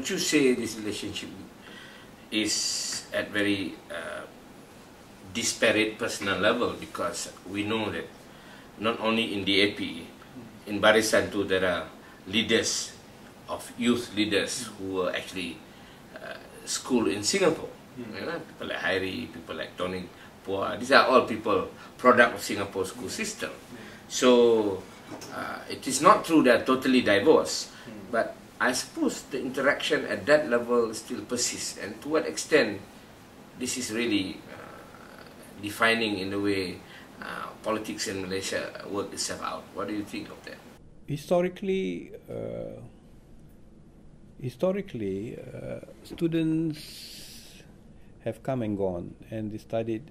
would you say this relationship is at very disparate personal level? Because we know that not only in the AP, in Barisan too, there are leaders of youth leaders who were actually schooled in Singapore. You know, people like Hairi, people like Tony Pua, these are all people product of Singapore school system. So it is not true they are totally divorced, but I suppose the interaction at that level still persists. And to what extent this is really defining in the way politics in Malaysia work itself out. What do you think of that? Historically, students have come and gone, and they studied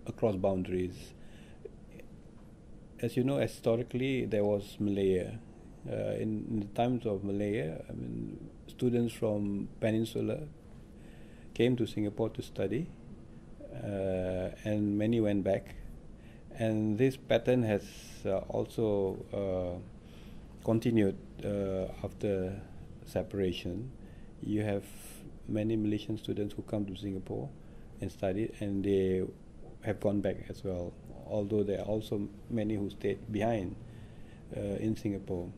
across boundaries. As you know, historically there was Malaya. In the times of Malaya, I mean, students from Peninsula came to Singapore to study, and many went back. And this pattern has also continued after separation. You have many Malaysian students who come to Singapore and study, and they have gone back as well, although there are also many who stayed behind in Singapore.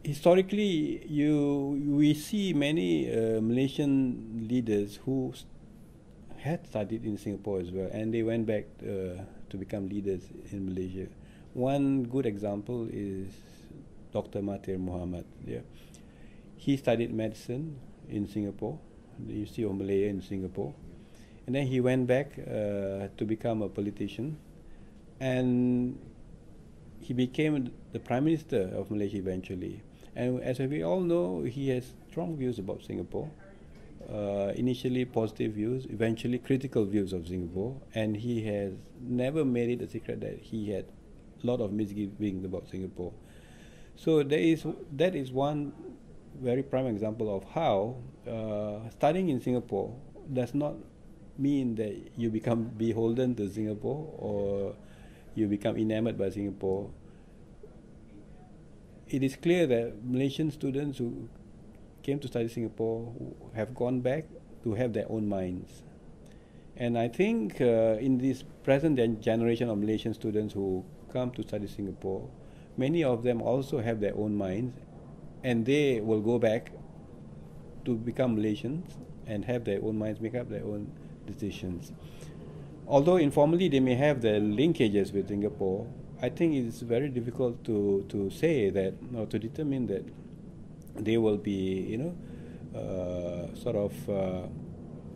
Historically, we see many Malaysian leaders who had studied in Singapore as well, and they went back to become leaders in Malaysia. One good example is Dr. Mahathir Mohamad. Yeah. He studied medicine in Singapore, the University of Malaya in Singapore, and then he went back to become a politician, and he became the Prime Minister of Malaysia eventually. And as we all know, he has strong views about Singapore. Initially positive views, eventually critical views of Singapore, and he has never made it a secret that he had a lot of misgivings about Singapore. So that is one very prime example of how studying in Singapore does not mean that you become beholden to Singapore or you become enamored by Singapore. It is clear that Malaysian students who came to study Singapore have gone back to have their own minds. And I think in this present generation of Malaysian students who come to study Singapore, many of them also have their own minds, and they will go back to become Malaysians and have their own minds, make up their own decisions. Although informally they may have their linkages with Singapore, I think it's very difficult to say that, or to determine that they will be, sort of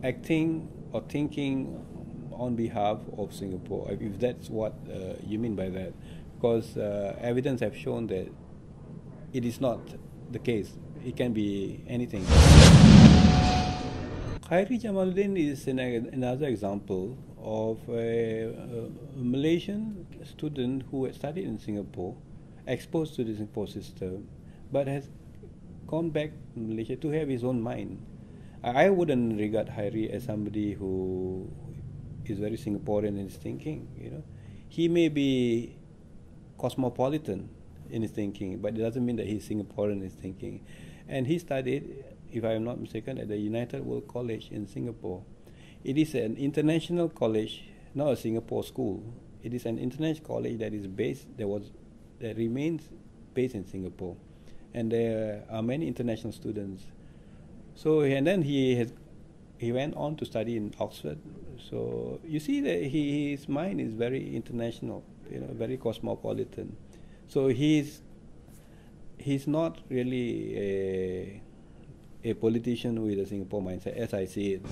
acting or thinking on behalf of Singapore, if that's what you mean by that. Because evidence have shown that it is not the case. It can be anything. Khairi Jamaluddin is another example of a Malaysian student who had studied in Singapore, exposed to the Singapore system, but has gone back to Malaysia to have his own mind. I wouldn't regard Khairi as somebody who is very Singaporean in his thinking. He may be cosmopolitan in his thinking, but it doesn't mean that he's Singaporean in his thinking. And he studied, if I am not mistaken, at the United World College in Singapore. It is an international college, not a Singapore school. It is an international college that is that remains based in Singapore, and there are many international students. So, and then he went on to study in Oxford. So you see that his mind is very international, very cosmopolitan. So he's not really a politician with a Singapore mindset, as I see it.